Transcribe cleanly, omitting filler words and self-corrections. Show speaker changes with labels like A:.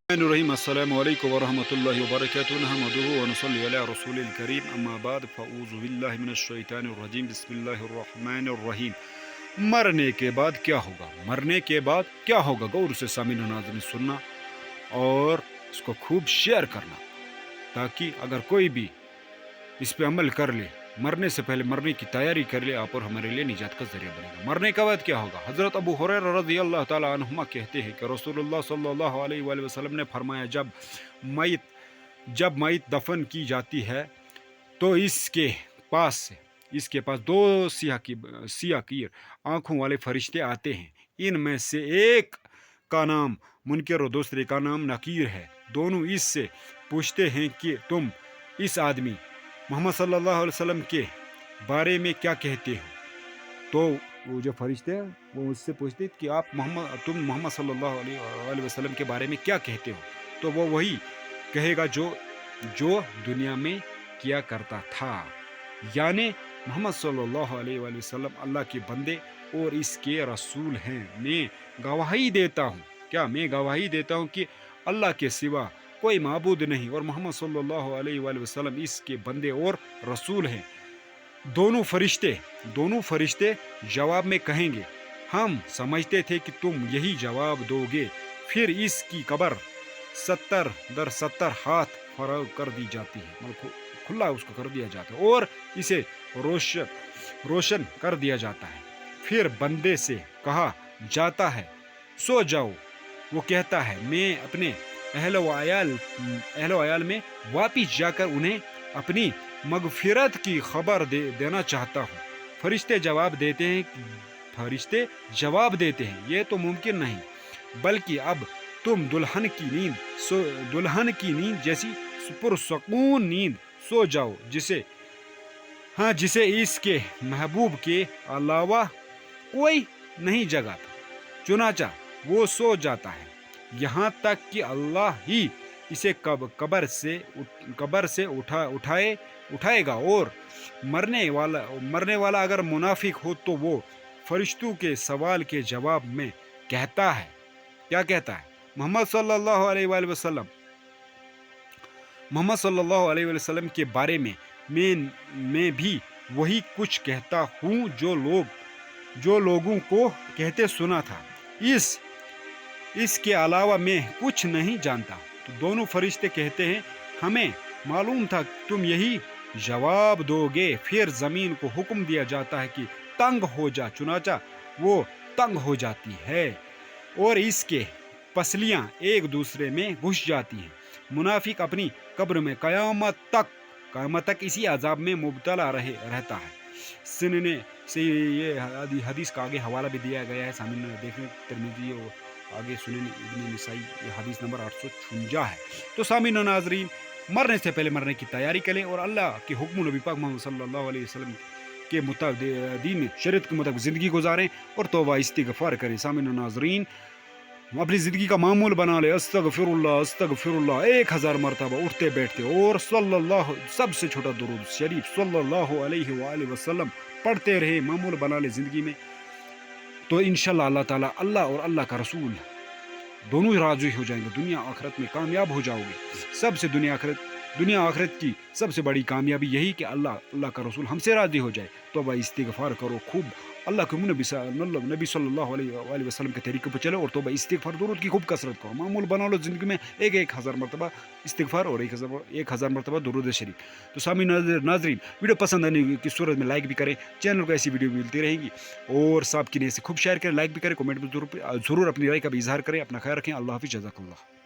A: الرحیم السلام علیکم ورحمۃ اللہ وبرکاتہ نحمدہ ونصلی علی رسول الکریم اما بعد فاعوذ باللہ من الشیطان الرجیم بسم اللہ الرحمن الرحیم۔ مرنے کے بعد کیا ہوگا؟ مرنے کے بعد کیا ہوگا؟ غور سے سامعین و ناظرین سننا اور اس کو خوب شیئر کرنا تاکہ اگر کوئی بھی اس پہ عمل کر لے، مرنے سے پہلے مرنے کی تیاری کر لے، آپ اور ہمارے لیے نجات کا ذریعہ بنے گا۔ مرنے کے بعد کیا ہوگا؟ حضرت ابو ہریرہ رضی اللہ تعالی عنہما کہتے ہیں کہ رسول اللہ صلی اللہ علیہ وآلہ وسلم نے فرمایا، جب میت دفن کی جاتی ہے تو اس کے پاس دو سیاہ کیر آنکھوں والے فرشتے آتے ہیں۔ ان میں سے ایک کا نام منکر اور دوسرے کا نام نکیر ہے۔ دونوں اس سے پوچھتے ہیں کہ تم اس آدمی محمد صلی اللہ علیہ وسلم کے بارے میں کیا کہتے ہو؟ تو وہ جو فرشتے ہیں وہ اس سے پوچھتے ہیں کہ تم محمد صلی اللہ علیہ وسلم کے بارے میں کیا کہتے ہو؟ تو وہ وہی کہے گا جو دنیا میں کیا کرتا تھا، یعنی محمد صلی اللہ علیہ وآلہ وسلم اللہ کے بندے اور اس کے رسول ہیں۔ میں گواہی دیتا ہوں کہ اللہ کے سوا کوئی معبود نہیں اور محمد صلی اللہ علیہ وآلہ وسلم اس کے بندے اور رسول ہیں۔ دونوں فرشتے جواب میں کہیں گے، ہم سمجھتے تھے کہ تم یہی جواب دو گے۔ پھر اس کی قبر 70 ہاتھ فراغ کر دی جاتی ہے، کھلا اس کو کر دیا جاتا ہے اور اسے روشن کر دیا جاتا ہے۔ پھر بندے سے کہا جاتا ہے سو جاؤ۔ وہ کہتا ہے میں اپنے اہل و عیال میں واپس جا کر انہیں اپنی مغفرت کی خبر دینا چاہتا ہوں۔ فرشتے جواب دیتے ہیں یہ تو ممکن نہیں، بلکہ اب تم دلہن کی نیند جیسی پرسکون نیند سو جاؤ جسے اس کے محبوب کے علاوہ کوئی نہیں جگاتا۔ چنانچہ وہ سو جاتا ہے یہاں تک کہ اللہ ہی اسے قبر سے اٹھائے گا، اور مرنے والا اگر منافق ہو تو وہ فرشتوں کے سوال کے جواب میں کہتا ہے، کیا کہتا ہے؟ محمد صلی اللہ علیہ وآلہ وسلم کے بارے میں بھی وہی کچھ کہتا ہوں جو لوگوں کو کہتے سنا تھا، اس کے علاوہ میں کچھ نہیں جانتا۔ تو دونوں فرشتے کہتے ہیں ہمیں معلوم تھا تم یہی جواب دو گے۔ پھر زمین کو حکم دیا جاتا ہے کہ تنگ ہو جا، چنانچہ وہ تنگ ہو جاتی ہے اور اس کے پسلیاں ایک دوسرے میں گھس جاتی ہیں۔ منافق اپنی قبر میں قیامت تک اسی عذاب میں مبتلا رہتا ہے۔ سننے سے یہ حدیث کا آگے حوالہ بھی دیا گیا ہے، سامنے دیکھیں ترمذی اور آگے سنن ابن نسائی، یہ حدیث نمبر 856 ہے۔ تو سامعین و ناظرین، مرنے سے پہلے مرنے کی تیاری کریں اور اللہ کے حکم نبی پاک محمد صلی اللہ علیہ وسلم کے مطابق دین شریعت کے مطابق زندگی گزاریں اور توبہ استغفار کریں۔ سامعین و ناظرین، اپنی زندگی کا معمول بنا لے استغفر اللہ 1000 مرتبہ اٹھتے بیٹھتے، اور سب سے چھوٹا درود شریف صلی اللہ علیہ وآلہ وسلم پڑھتے رہے، معمول بنا لے زندگی میں، تو انشاءاللہ اللہ تعالیٰ اور اللہ کا رسول دونوں ہی راضی ہو جائیں گے۔ دنیا آخرت میں کامیاب ہو جاؤ گے۔ دنیا آخرت کی سب سے بڑی کامیابی یہی کہ اللہ کا رسول ہم سے راضی ہو جائے۔ توبہ استغفار کرو، خوب اللہ کے نبی صلی اللہ علیہ وآلہ وسلم کے طریقے پر چلو اور توبہ استغفار درود کی خوب کثرت کرو۔ معمول بنا لو زندگی میں 1000 مرتبہ استغفار اور 1000 مرتبہ درود شریف۔ تو سامعین ناظرین، ویڈیو پسند آنے کی صورت میں لائک بھی کریں، چینل کو ایسی ویڈیو ملتی رہیں گی، اور سب کی نیت سے خوب شیئر کریں، لائک بھی کریں، کمنٹ میں ضرور اپنی رائے کا بھی اظہار کریں۔ اپنا خیال رکھیں، اللہ حافظ، جزاک اللہ۔